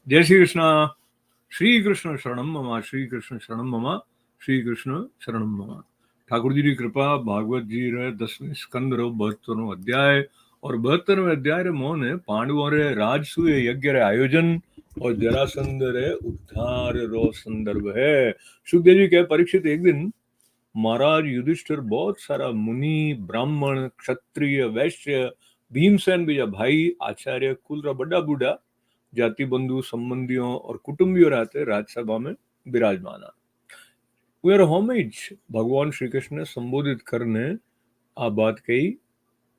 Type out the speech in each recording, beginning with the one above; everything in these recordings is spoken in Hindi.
जय श्री कृष्ण। श्री कृष्ण शरणम मम, श्री कृष्ण शरणम मम, श्री कृष्ण शरणम मम। ठाकुर जी की कृपा भागवत जी रे 10वें स्कंद रो 72वां अध्याय और 72वें अध्याय रे मोने पांडवों रे राजसूय यज्ञ रे आयोजन और जरासंध रे उद्धार रो संदर्भ है। सुखदेव जी के परीक्षित एक दिन महाराज युधिष्ठिर बहुत सारा मुनि ब्राह्मण क्षत्रिय वैश्य भीमसेन बीजा भाई आचार्य कुल रा बड़ा बूढ़ा जाति बंधु संबंधियों और कुटुंबियों रहते राजसभा में विराजमान। वेर होमेज भगवान श्री कृष्ण ने संबोधित करने आ बात कही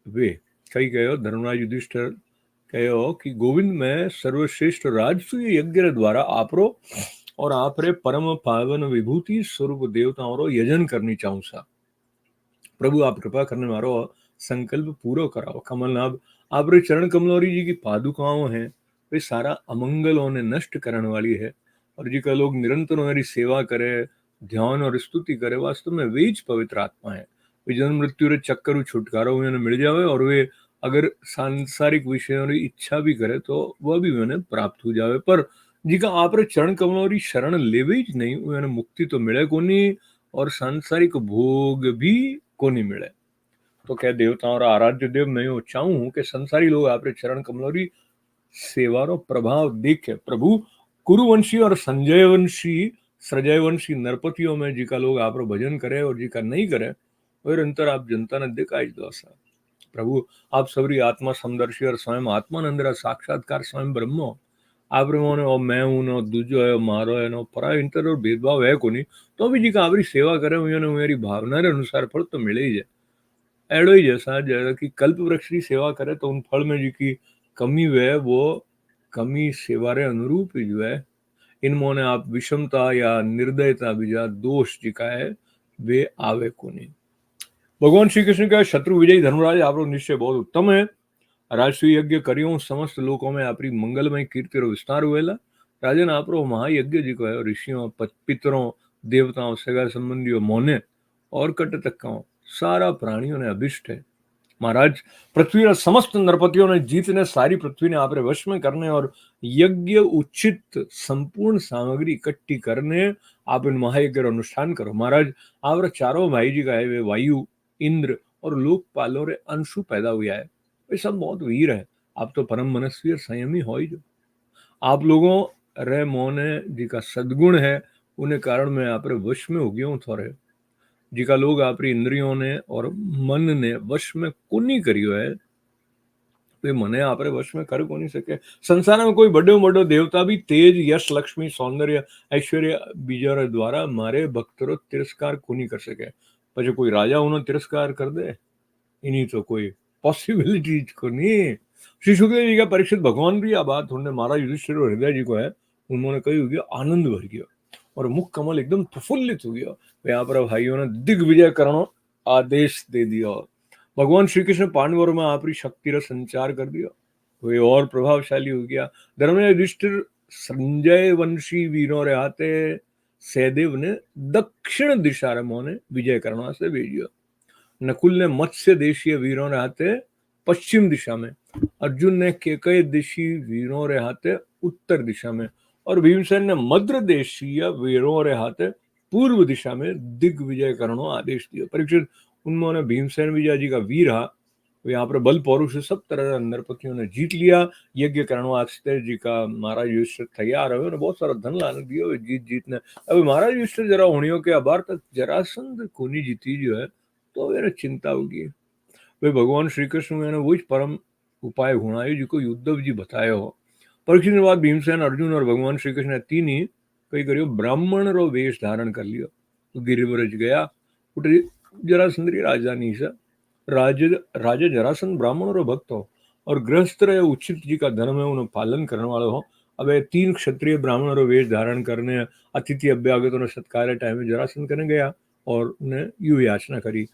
वे कही कहो धर्मराज युधिष्ठिर कहो कि गोविंद में सर्वश्रेष्ठ राजसूय यज्ञ द्वारा आपरो और आपरे परम पावन विभूति स्वरूप देवताओं रो यजन करनी चाहूं सा। प्रभु आप कृपा करने मारो संकल्प पूरो कराओ। कमलनाभ आपरे चरण कमलोरी जी की पादुकाओं हैं, वे सारा अमंगलों ने नष्ट करने वाली है और जी का लोग निरंतर उनकी सेवा करे ध्यान और स्तुति करे, वास्तव में वे ही पवित्र आत्मा है। वे जन्म मृत्यु रे चक्कर छुटकारो उन्हें मिल जावे और वे अगर सांसारिक विषयों की इच्छा भी करे तो वह भी उन्हें प्राप्त हो जावे। पर जिका आप रे चरण कमलोरी शरण लेवे ही नहीं उन्हें मुक्ति तो मिले को नहीं और सांसारिक भोग भी को नहीं मिले। तो क्या देवताओं और आराध्य देव मैं यो चाहूं कि संसारी लोग आपरे चरण कमलोरी सेवारो प्रभाव देखे। प्रभु कुरुवंशी और संजय वंशी सृजय वंशी नरपतियों में जिका लोग आपरो भजन करे और जिका नहीं करे और अंतर आप जनता ने दिखाई दो सा। प्रभु आप सबरी आत्मा समदर्शी और स्वयं आत्मानंद साक्षात्कार स्वयं ब्रह्मो आप मोने और मैं हूं नो दूजो है मारो है नो परा इंटर और भेदभाव है को नहीं तो भी जी का आपरी सेवा करे हुए मेरी भावना रे अनुसार फल तो मिले ही जाए। एडो ही जैसा जैसा कि कल्प वृक्ष की सेवा करे तो उन फल में जी की कमी वे वो कमी सेवा रे अनुरूप ही जो है इनमों ने आप विषमता या निर्दयता बीजा दोष जिका है वे आवे को नहीं। भगवान श्री कृष्ण का शत्रु विजयी धर्मराज आप निश्चय बहुत उत्तम है। राजसूय यज्ञ करियो समस्त लोकों में आपरी मंगलमय कीर्ति रो विस्तार हुएला। राजन आपरो महायज्ञ जी को है ऋषियों पितरों देवताओं सगा संबंधियों मोने और कट तक सारा प्राणियों ने अभिष्ट है। महाराज पृथ्वी और समस्त नरपतियों ने जीतने सारी पृथ्वी ने आपरे वश में करने और यज्ञ उचित संपूर्ण सामग्री इकट्ठी करने आप इन महायज्ञ अनुष्ठान करो। महाराज आप चारों भाई जी का है वे वायु इंद्र और लोकपालों रे अंशु पैदा हुआ है, वे सब बहुत वीर है। आप तो परम मनस्वी और संयमी हो ही जो आप लोगों रे मोने जी का सद्गुण है उन्हें कारण मैं आप वश में हो गया हूँ थोड़े जिका लोग आपरी इंद्रियों ने और मन ने वश में कोनी करियो है वे मने आपरे वश में कर कोनी सके। संसार में कोई बड़ो बड़ो देवता भी तेज यश लक्ष्मी सौंदर्य ऐश्वर्य बीजा द्वारा मारे भक्तरो तिरस्कार कोनी कर सके। પછી कोई राजा उन्हें तिरस्कार कर दे इन्हीं तो कोई पॉसिबिलिटी को नहीं। श्री सुखदेव जी का परीक्षित भगवान भी आ बात उन्होंने महाराज युधिष्ठिर और हृदय जी को है उन्होंने कही होगी आनंद भर गया और मुख कमल एकदम प्रफुल्लित हो गया। यहाँ पर भाइयों ने दिग्विजय करनो आदेश दे दिया। भगवान श्री कृष्ण पांडवों में आपरी शक्ति रा संचार कर दिया, वे और प्रभावशाली हो गया। धर्मराज युधिष्ठिर संजय वंशी वीरों रे हाथे सहदेव ने दक्षिण दिशा रे मोने विजय करना से भेजियो। नकुल ने मत्स्य देशीय वीरों रे हाथे पश्चिम दिशा में, अर्जुन ने केकय देशी वीरों रे हाथे उत्तर दिशा में और भीमसेन ने मद्र देशीय वीरों रे हाथे पूर्व दिशा में दिग्विजय करनो आदेश दिया। परीक्षित उन्होंने भीमसेन विजय जी का वीर हा यहाँ पर बल पौरुष सब तरह नरपतियों ने जीत लिया। यज्ञ करने वास्ते जी का महाराज युधिष्ठिर तैयार हुए, बहुत सारा धन लाने दियो जीत जीतने। अब महाराज युधिष्ठिर जरा होनियों के अबार तक जरासंध कोनी जीती जो है तो मेरे चिंता होगी। वे भगवान श्री कृष्ण ने वही परम उपाय हुणायो जिको युद्धव जी बताए हो। परीक्षित के बाद भीमसेन अर्जुन और भगवान श्री कृष्ण ने तीन ही कई करियो ब्राह्मण रो वेश धारण कर लियो तो गिरिव्रज गया उठे जरासंध राजधानी से। राजा जरासंध ब्राह्मण रो भक्त हो और गृहस्थ रहे उचित जी का धर्म है उन्हें पालन करने वाले हो। अब तीन क्षत्रिय ब्राह्मण रो वेश धारण करने अतिथि अभ्यागतों ने सत्कार टाइम जरासंध करने गया और उन्हें यू याचना करी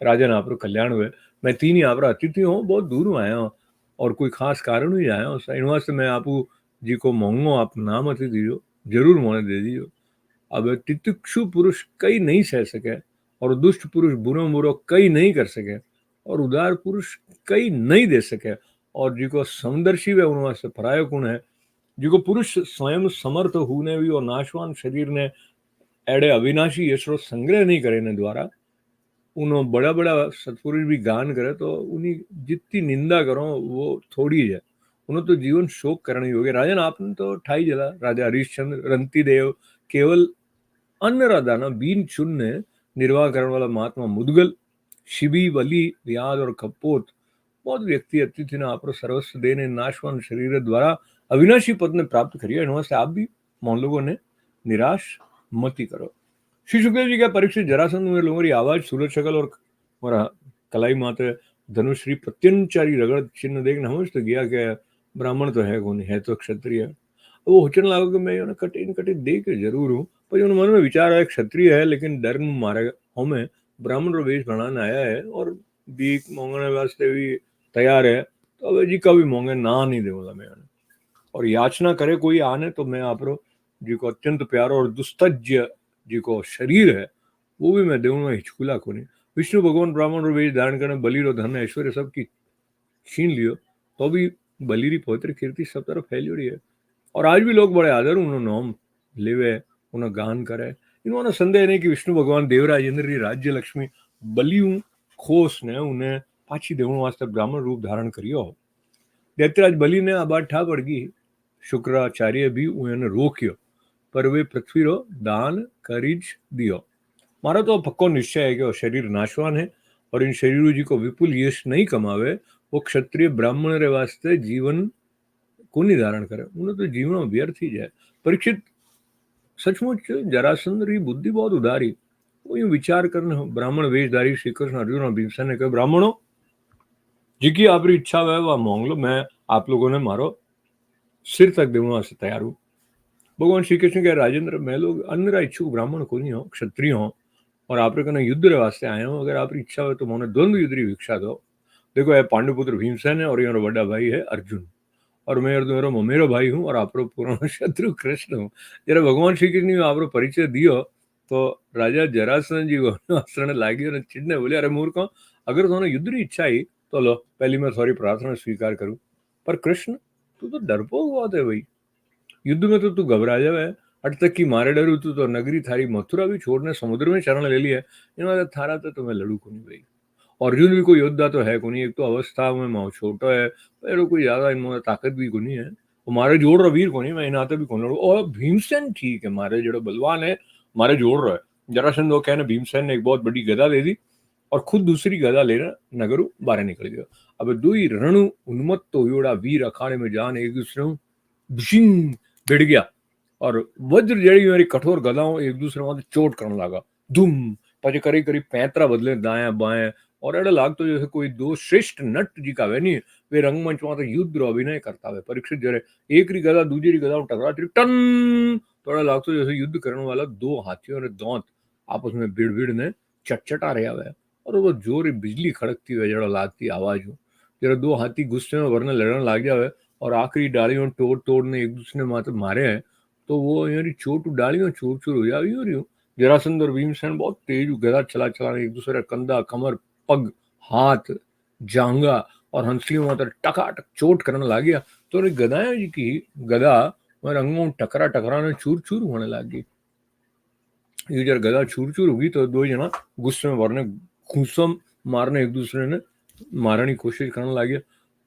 राजा ने आप कल्याण हुए, मैं तीन ही आप अतिथि हूँ बहुत दूर आया हूँ और कोई खास कारण ही आया हूँ इन वास्ते मैं आप जी को मांगो आप नाम अति दीजो जरूर मोने दे दीजो। अब तितिक्षु पुरुष कई नहीं सह सके और दुष्ट पुरुष बुरो बुरो कई नहीं कर सके और उदार पुरुष कई नहीं दे सके और जी को समदर्शी वे उन वास्ते परायो गुण है જેકો પુરુષ સ્વયં સમર્થ હોને भी और नाशवान शरीर ने एड़े अविनाशी यशो संग्रह नहीं करे द्वारा उनो बड़ा बड़ा सतपुरुष भी गान करे तो उन्हीं जितनी निंदा करो वो थोड़ी है। उन्होंने तो जीवन शोक करने योग्य। राजन आपने तो ठाई जला राजा हरिश्चंद्र रंती देव केवल अन्न राधाना बीन चुनने निर्वाह करने वाला महात्मा मुदगल शिबी बली व्याध और कपोत बहुत व्यक्ति अतिथि ने आप सर्वस्व देने नाशवान शरीर द्वारा अविनाशी पद ने प्राप्त करिए। इनसे आप भी मोहन लोगों ने निराश मती करो। श्री सुखदेव जी का परीक्षित जरासंध में लोगों की आवाज सूरज शकल और हमारा कलाई माते धनुश्री प्रत्यंचारी रगड़ चिन्ह देख समझ तो गया कि ब्राह्मण तो है कौन है तो क्षत्रिय। वो हुचन लागो कि मैं कटे कटे दे के जरूर हूँ पर उन मन में विचार आया क्षत्रिय है लेकिन डर में मारे हमें ब्राह्मण रो वेश बनाने आया है और भीख मांगने वास्ते भी तैयार है तो अब जी का भी मांगे ना नहीं दूंगा मैं और याचना करे कोई आने तो मैं आप जी को अत्यंत प्यारो और दुस्तज्य जी को शरीर है वो भी मैं दूंगा हिचकुला को नहीं। विष्णु भगवान ब्राह्मण रो वेश धारण करने बलि रो धन ऐश्वर्य सबकी छीन लियो तो भी बलि री पवित्र कीर्ति सब तरफ फैली रही है और आज भी लोग बड़े आदर उन्होंने नाम लेवे उन्हें गान करे। इन्होंने संदेह नहीं कि विष्णु भगवान देवराज इंद्र री राज्य लक्ष्मी बलियों खोस ने उन्हें पाछी देवण वास्ते ब्राह्मण रूप धारण करियो। दैत्यराज बलि ने आ बात ठा पड़ गई। शुक्राचार्य भी उन्हें रोक्यो पर वे पृथ्वी रो दान करीज दियो। मारा तो पक्को निश्चय है कि वो शरीर नाशवान है और इन शरीरों जी को विपुल यश नहीं कमावे वो क्षत्रिय ब्राह्मण रे वास्ते जीवन को नहीं धारण करे उन्हें तो जीवन व्यर्थ ही जाए। परीक्षित सचमुच जरासंध री बुद्धि बहुत उदारी। वो यूं विचार करने ब्राह्मण वेशधारी श्री कृष्ण अर्जुन और भीमसेन ने कहा ब्राह्मणों जिकी आपकी इच्छा है वह मांग लो मैं आप लोगों ने मारो सिर तक देने से तैयार हूँ। भगवान श्री कृष्ण कह राजेंद्र मैं लोग अन्य इच्छुक ब्राह्मण को नहीं हो क्षत्रिय हो और आप कहना युद्ध रे वास्ते आए हो अगर आपकी इच्छा हो तो मैंने द्वंद्व युद्ध की भिक्षा दो। देखो यह पांडुपुत्र भीमसेन है और ये बड़ा भाई है अर्जुन और मैं मेरा ममेरो भाई हूँ और आप पुराना शत्रु कृष्ण हूँ। जरा भगवान श्री कृष्ण ने आप परिचय दियो तो राजा जरासंध जी को हंसने लागी चिढ़ने बोले अरे मूर्ख अगर तुम्हें युद्ध की इच्छा ही तो लो पहली मैं सॉरी प्रार्थना स्वीकार करूं पर कृष्ण तू तो डरपोक बहुत है भाई युद्ध में तो तू घबरा जावे अट तक की मारे डरू तू तो नगरी थारी मथुरा भी छोड़ने समुद्र में शरण ले लिया इन्होंने थारा तो तुम्हें लड़ू को नहीं भाई। अर्जुन भी कोई योद्धा तो है को नहीं एक तो अवस्था में माओ छोटो है पर कोई ज्यादा इनमें ताकत भी को नहीं है वो मारे जोड़ रहा वीर को नहीं मैं इनाते भी कौन लड़ू और भीमसेन ठीक है मारे जो बलवान है मारे जोड़ रहा है। जरासंध वो कहने भीमसेन ने एक बहुत बड़ी गदा दे दी और खुद दूसरी गदा लेना नगरू बाहर निकल गया। अब दुई रणु उन्मत्त होड़ा वीर अखाड़े में जान एक दूसरे भिड़ गया और वज्र जड़ी मेरी कठोर गदाओं एक दूसरे में चोट करने लगा धूम पचे करीब करीब 35 बदले दाएं बाएं और एडे लाग तो जैसे कोई दो श्रेष्ठ नट जी का वे नहीं वे रंगमंच में युद्ध रो अभिनय करता है। परीक्षित जरे एक री गदा दूसरी री गदा टकरा टन थोड़ा लाग तो जैसे युद्ध करने वाला दो हाथियों ने दांत आपस में भिड़ भिड़ ने चटचटा रहा है और वो जोर बिजली खड़कती हुई जरा लागती आवाज हो जरा दो हाथी गुस्से में वरने लड़ने लाग जावे और आखिरी डालियों तोड़ तोड़ने एक दूसरे माथे मारे हैं तो वो यानी चोट डालियों चूर चूर हो जावी हो रही हो। जरासंध और भीमसेन बहुत तेज गदा चला चला एक दूसरे कंधा कमर पग हाथ जांगा और हंसलियों माथे टकाटक चोट करने लग गया तो गदाएं जी की गदा रंगों टकरा टकराने चूर चूर होने लग गई। ये जब गदा चूर चूर होगी तो दो जना गुस्से में वरने घूसम मारने एक दूसरे ने मारने की कोशिश करने लगे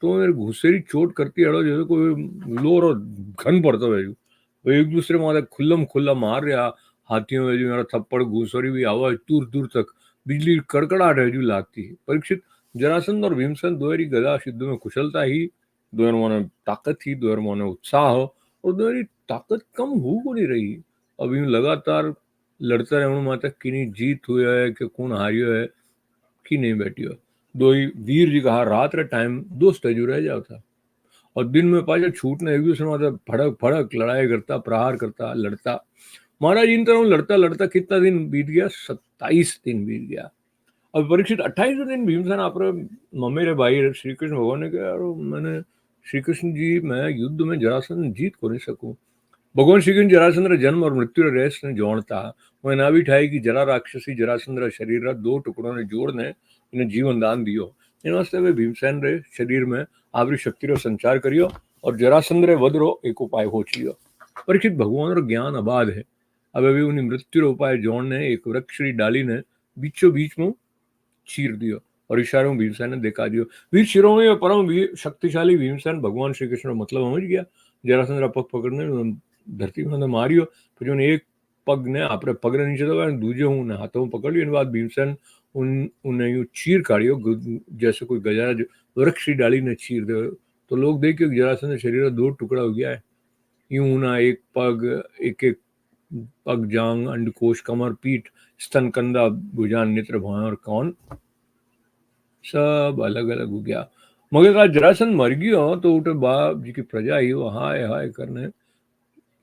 तो मेरे घुसेरी चोट करती है जैसे कोई लोर और घन पड़ता है वो एक दूसरे में खुल्लम खुल्ला मार रहा हाथियों में जो मेरा थप्पड़ घुसरी हुई आवाज दूर दूर तक बिजली कड़कड़ाहट है जो लागती है। परीक्षित जरासंध और भीमसेन दोहरी गदा युद्ध में कुशलता ही दोनों माने ताकत ही दोनों माने उत्साह हो और दोहरी ताकत कम हो को नहीं रही। अब यूं लगातार लड़ता रहने माता किनी जीत हुआ है कि कौन हारियो है कि नहीं बैठियो दो ही वीर जी कहा रात रे टाइम दोस्त जो रह जाओ था और दिन में पाछा छूटने एक दूसरे माता भड़क भड़क लड़ाई करता प्रहार करता लड़ता। महाराज इन तरह लड़ता लड़ता कितना दिन बीत गया 27 दिन बीत गया। अब परीक्षित 28वें दिन भीमसेन आप मेरे भाई श्री कृष्ण भगवान ने कहा मैंने श्री कृष्ण जी मैं युद्ध में जरासंध जीत को नहीं सकूं। भगवान श्री कृष्ण जरासंध जन्म और मृत्यु रहस्य ने जोड़ता वह ना भी ठाई कि जरा राक्षसी जरासंध शरीर दो टुकड़ों ने जोड़ने इन्हें जीवन दान दियो इन वास्ते वे भीमसेन रे शरीर में आवरी शक्ति रो संचार करियो और जरासंद्र वदरो एक उपाय हो लियो। परीक्षित भगवान रो ज्ञान अबाध है। अब अभी उन्हें मृत्यु रो उपाय जोड़ ने एक वृक्ष री डाली ने बीचों बीच में चीर दियो और इशारों भीमसेन ने देखा दियो। वीर शिरोमणि परम वीर शक्तिशाली भीमसेन भगवान श्री कृष्ण मतलब समझ गया। जरासंद्र पग पकड़ने धरती में मारियो, फिर उन्हें एक पग ने आपरे पगने नीचे दबाया, दूजे उन्हें हाथों में पकड़ लियो। बाद भीमसेन उन्हें यूं चीर काढ़ियो जैसे कोई गजा वृक्ष की डाली ने चीर दे। तो लोग देखियो जरासंध शरीर दो टुकड़ा हो गया है। यूं ना एक पग, एक एक पग, जांग, अंडकोश, कमर, पीठ, स्तन, कंधा, भुजान, नेत्र, भौं और कान सब अलग अलग हो गया। मगर का जरासंध मर गयो तो उठे बाप जी की प्रजा ही वो हाय हाय करने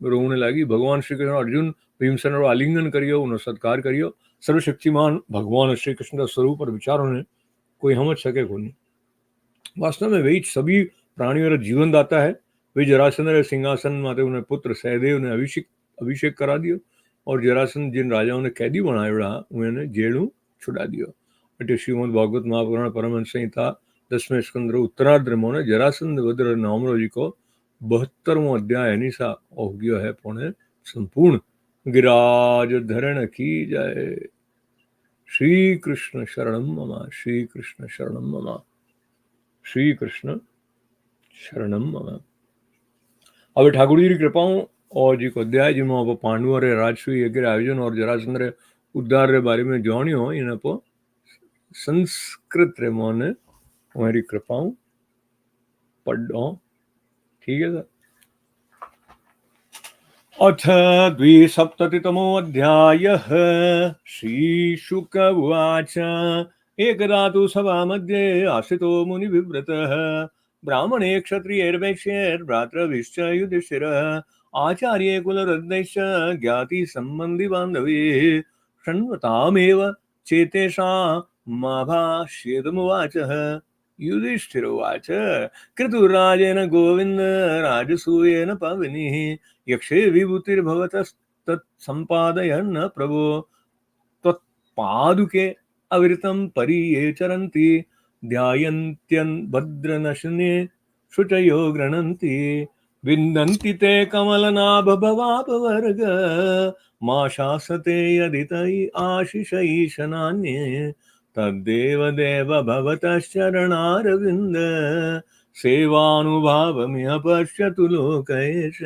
रोने लगी। भगवान श्री कृष्ण अर्जुन भीमसेन और आलिंगन करियो, उन्हें सत्कार करियो। सर्वशक्तिमान भगवान श्री कृष्ण का स्वरूप और विचारों ने कोई समझ सके को नहीं। वास्तव में वही सभी प्राणियों का जीवन दाता है। वे जरासंध सिंहासन माते उन्हें पुत्र सहदेव ने अभिषेक करा दियो और जरासंध जिन राजाओं ने कैदी बनाया उन्हें जेलू छुड़ा दियो। એટલે શ્રીમદ ભાગવત મહાપુરાણ પરમહંસ संहिता 10वें स्कंद उत्तरार्ध में जरासंध वध नामरो जी को 72वां अध्याय निशा हो गयो है पुणे संपूर्ण। गिराज धरण की जय। श्री कृष्ण शरणम मम, श्री कृष्ण शरणम मम, श्री कृष्ण शरणम मम। अब ठाकुर जी की कृपाओं और जी को अध्याय जिनमें आप पांडवों रे राजसूय यज्ञ आयोजन और जरासंध रे उद्धार रे बारे में जानियो, इन पर संस्कृत रे मोने हमारी कृपाओं पढ़ो। ठीक है सर। अथ द्विसप्ततितमोऽध्यायः। श्रीशुक उवाच एकदा तु सभामध्ये आस्थितो मुनिविव्रतः ब्राह्मणे क्षत्रियैर्वैश्यैर्भ्रातृभिश्च युधिष्ठिरः आचार्ये कुलरत्नैश्च ज्ञातिसम्बन्धिबान्धवे शृण्वतामेव चेतेषामाभाष्येदमुवाचः। युधिष्ठिरोवाच कृतुराजेन गोविन्द राजसूयेन पावनिः यक्षे विभूतिर्भवतस्तत्सम्पादयन् प्रभो त्वत्पादुके अविरतं परिये चरन्ति ध्यायन्त्यन् भद्रनशने शुचयो गृह्णन्ति विन्दन्ति ते कमलनाभभवापवर्ग मा शासते यदि तयि आशिषैशनान्ये तद्देव देव भवतश्चरणारविन्द सेवानुभावमिह पश्यतु लोकेश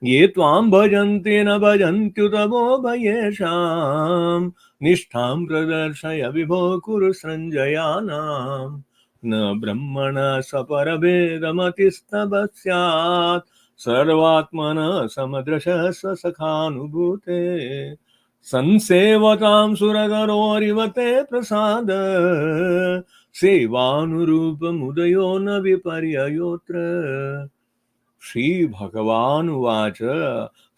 ये त्वां भजन्ति न भजन्त्युत वो भयेषां निष्ठां प्रदर्शय विभो कुरु सञ्जयानां न ब्रह्मण सपरभेदमतिस्तव स्यात् सर्वात्मनः समदृशः स्वसखानुभूते संसेवतां सुरगरोरिव ते प्रसाद सेवानुरूपमुदयो न विपर्ययोत्र। श्रीभगवानुवाच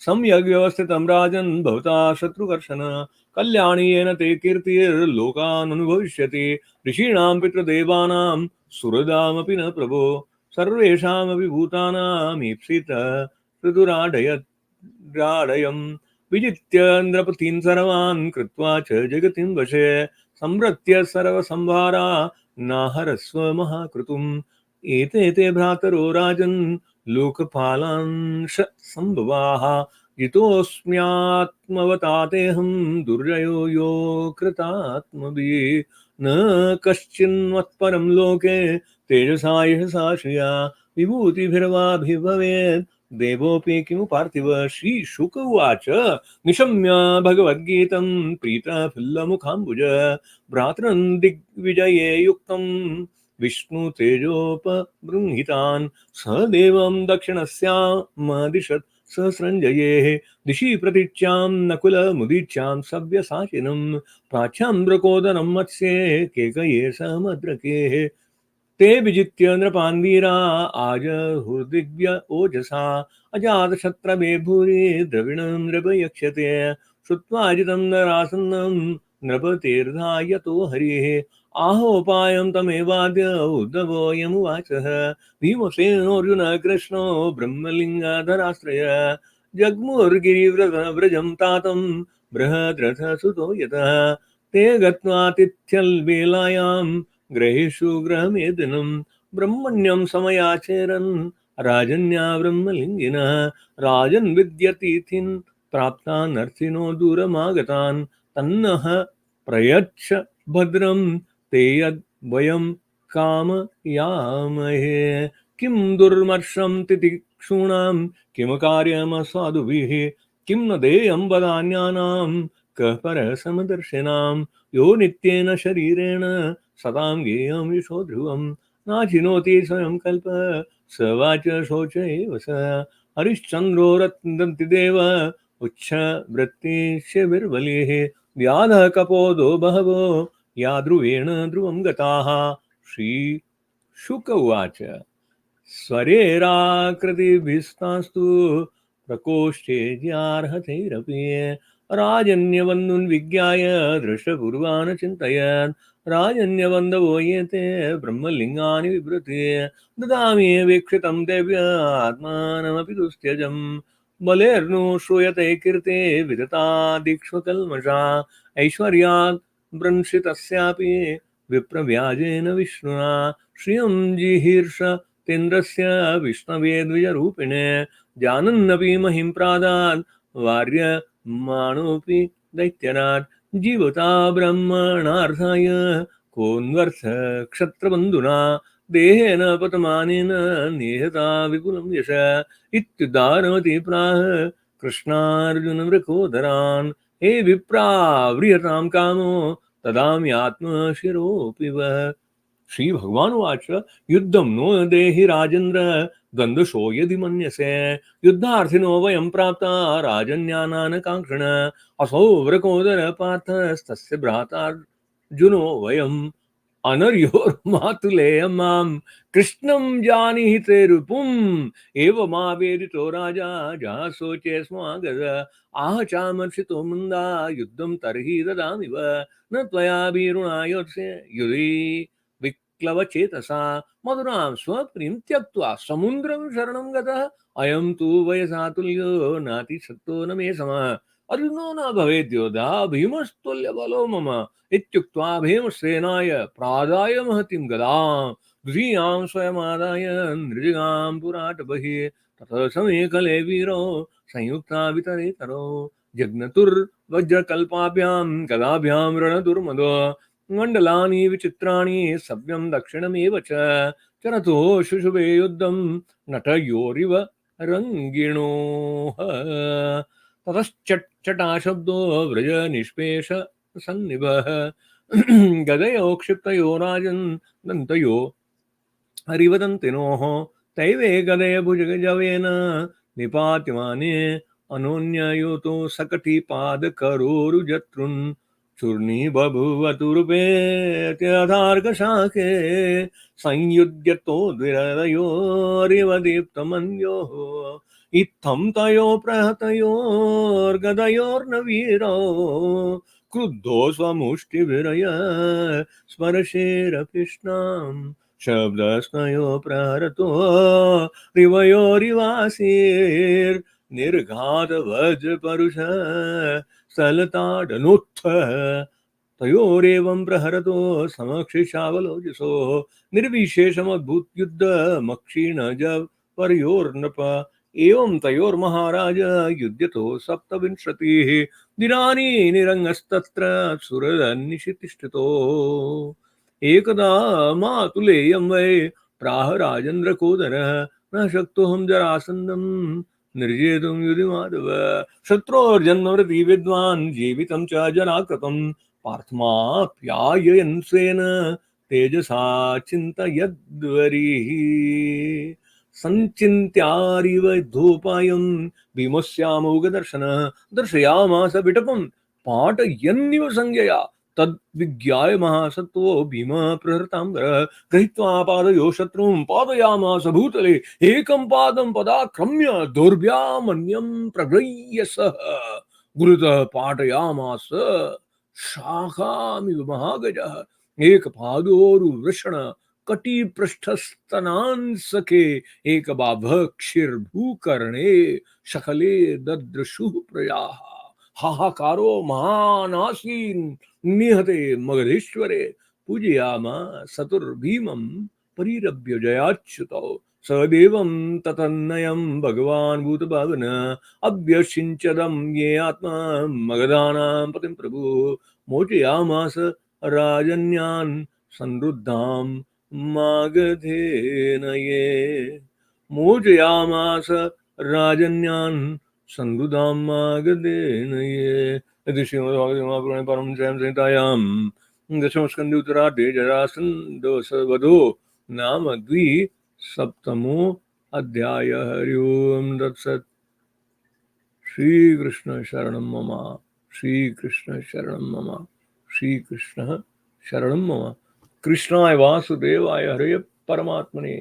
सम्यग् व्यवस्थितं राजन् भवता शत्रुकर्षण कल्याणी येन ते कीर्तिर्लोकान् अनुभविष्यति ऋषीणां पितृदेवानां सुहृदामपि न प्रभो सर्वेषामपि भूतानां ईप्सित ऋतुराडयम् विजित्य नृपतीन् सर्वान् कृत्वा च जगतिं वशे संवृत्य सर्वसंभारा नाहरस्व महाकृतुम् एते ते भ्रातरो राजन् लोकपालांश संभवाः जितोऽस्म्यात्मवतातेऽहं दुर्जयो यो कृतात्मभिः न कश्चिन्मत्परं लोके तेजसा यशसा श्रिया विभूतिभिर्वाभिभवेत् देवोऽपि किमु पार्थिव। श्रीशुक उवाच निशम्य भगवद्गीतं प्रीतफुल्लमुखाम्बुज भ्रातरं दिग्विजये युक्तं विष्णु तेजोपबृंहितान् स देवं दक्षिणस्यामदिशत् सहस्रञ्जयेः दिशि प्रतीच्यां नकुलमुदीच्यां सव्यसाचिनं प्राच्यां द्रकोदरं मत्स्ये केकये समुद्रकेः ते विजित्य नृपान् वीरा आजहुर्दिव्य ओजसा अजातशत्रवे भूरि द्रविणं नृपयक्ष्यते श्रुत्वा जितं नरासन्नं नृपतेर्धायतो हरिः आहोपायं तमेवाद्य उद्धवोऽयमुवाचः भीमसेनोऽर्जुन कृष्णो ब्रह्मलिङ्गधराश्रय जग्मुर्गिरिव्रजं तातं बृहद्रथसुतो यतः ते गत्वा तिथ्यल्वेलायां ग्रहेषु गृहमेदिनं ब्रह्मण्यं समयाचरन् राजन्या ब्रह्मलिङ्गिनः राजन् विद्यतीथिन् प्राप्ता नर्सिनो दूरमागतान् तन्नः प्रयच्छ भद्रं ते यद्वयं कामयामहे किं दुर्मर्षं तितिक्षूणां किं कार्यमसाधुभिः किं न देयं वदान्यानां कः परसमदर्शिनां यो नित्येन शरीरेण सतां गेयं यशो ध्रुवं नाचिनोति स्वयं कल्प स वाच शोच एव स हरिश्चन्द्रो रत्नदन्तिदेव उच्छवृत्तिशिबिर्बलिः व्याधः कपोदो बहवो याध्रुवेण ध्रुवं गताः श्रीशुक उवाच स्वरेराकृतिभिस्तास्तु प्रकोष्ठे ज्यार्हतैरपि राजन्यवन्दुन् विज्ञाय दृष्टपूर्वान् चिन्तयन् राजन्यवन्दवो ये ते ब्रह्मलिङ्गानि विवृते ददामि वीक्षितं देव्य आत्मानमपि दुस्त्यजम् बलेर्नु श्रूयते कीर्ते विदता दीक्ष्वकल्मषा ऐश्वर्यात् भ्रंशितस्यापि विप्रव्याजेन विष्णुना श्रियं जिहीर्ष तेन्द्रस्य विष्णवे द्विजरूपिणे जानन्नपि महिं प्रादान् वार्यमाणोऽपि दैत्यराट् जीवता ब्रह्मणार्थाय कोऽन्वर्थ क्षत्रबन्धुना देहेन पतमानेन निहता विपुलं यश इत्युदारमति प्राह कृष्णार्जुनवृकोदरान् हे विप्रा व्रियतां कामो तदाम्यात्मशिरोऽपि वः। श्री भगवान वाच युद्धं नो देहि राजेन्द्र द्वन्द्वशो यदि मन्यसे युद्धार्थिनो वयं प्राप्ता राजन्यानान् काङ्क्षिण असौ व्रकोदर पार्थस्तस्य भ्रातार्जुनो वयम् अनर्योर्मातुलेयं मां कृष्णं जानीते रूपम् एवमावेदितो राजा जासोचे स्मागद आह चामर्षितो मुन्दा युद्धं तर्हि ददामि व न त्वया वीरुणा योत्से युधि विक्लवचेतसा मधुरां स्वप्रीं त्यक्त्वा समुद्रं शरणं गतः अयं तु वयसा तुल्यो नातिशक्तो न मे समः अर्जुनो न भवेद्योधा भीमस्तुल्यबलो मम इत्युक्त्वा भीमसेनाय प्रादाय महतीं गदां द्वितीयां स्वयमादाय नृजिगां पुराटबहिः ततः समेकले वीरो संयुक्ता वितरेतरो जग्नतुर्वज्रकल्पाभ्यां गदाभ्यां रणदुर्मदो मण्डलानि विचित्राणि सव्यं दक्षिणमेव च चरतो शुशुभे युद्धं नटयोरिव रङ्गिणोः ततश्चट्चटाशब्दो व्रज निष्पेष सन्निभः गदयो क्षिप्तयो राजन् दन्तयो हरिवदन्तिनोः तैवे गदय भुजगजवेन निपात्यमाने अनोन्ययुतो सकटिपादकरोरुजतृन् चूर्णी बभूवतुरुपेत्यधार्कशाखे संयुध्यतो द्विरदयोरिव दीप्तमन्योः इत्थं तयो प्रहतयोर्गदयोर्न वीरो क्रुद्धो स्वमुष्टिभिरय स्पर्शेरपिष्णाम् शब्दस्नयो प्रहरतो रिवयोरिवासीर्निर्घात वज्रपरुष सलताडनोत्थ तयोरेवं प्रहरतो समक्षिशावलोजसो निर्विशेषमद्भुत युद्ध मक्षीण पर्योर्नप एवं तयोर्महाराज युध्यतो सप्तविंशतिः दिनानि निरङ्गस्तत्र सुरदन्निशितिष्ठितो एकदा मातुलेयं वै प्राह राजेन्द्रकोदरः न शक्तोऽहं जरासन्दं निर्जेतुं युधि माधव शत्रोर्जन्मवृति विद्वान् जीवितं च जनाकृतं पार्थमाप्याययन् स्वेन तेजसा चिन्तयद्वरिः सञ्चिन्त्यारिव धूपायं भीमस्यामोघदर्शनः दर्शयामास विटपं पाटयन्निव संज्ञया तद्विज्ञाय महासत्त्वो भीमः प्रहृताम्बरः गृहीत्वा पादयो शत्रुं पादयामास भूतले एकं पादं पदाक्रम्य दोर्भ्यामन्यं प्रगृह्य सः गुरुतः पाठयामास शाखामिव महागजः एकपादोरुवृषण कटिपृष्ठस्तनान् सखे एकबाभक्षिर्भूकर्णे शकले ददृशुः प्रजाः हाहाकारो महानासीन् निहते मगधेश्वरे पूजयामा सतुर्भीमं परिरभ्य जयाच्युतौ सदेवं ततन्नयं भगवान् भूतभावन अभ्यसिञ्चदं ये आत्मा मगधानां पतिं प्रभु मोचयामास राजन्यान् संरुद्धां मागधेन ये मोचयामास राजन्यान् संरुद्धां मागधेन ये। यदि श्रीमद्भागवते महापुराणे पारमहंस्यां संहितायां दशमस्कन्धे उत्तरार्धे जरासन्धवधो नाम सप्तमो अध्याय। हरि ओम तत्सत्। श्री कृष्ण शरणं मम, श्री कृष्ण शरणं मम, श्री कृष्ण शरणं मम। कृष्णाय वासुदेवाय हरे परमात्मने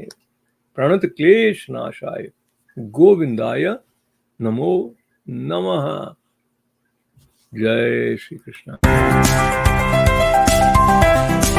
प्रणत क्लेश नाशाय गोविंदाय नमो नमः। जय श्री कृष्ण।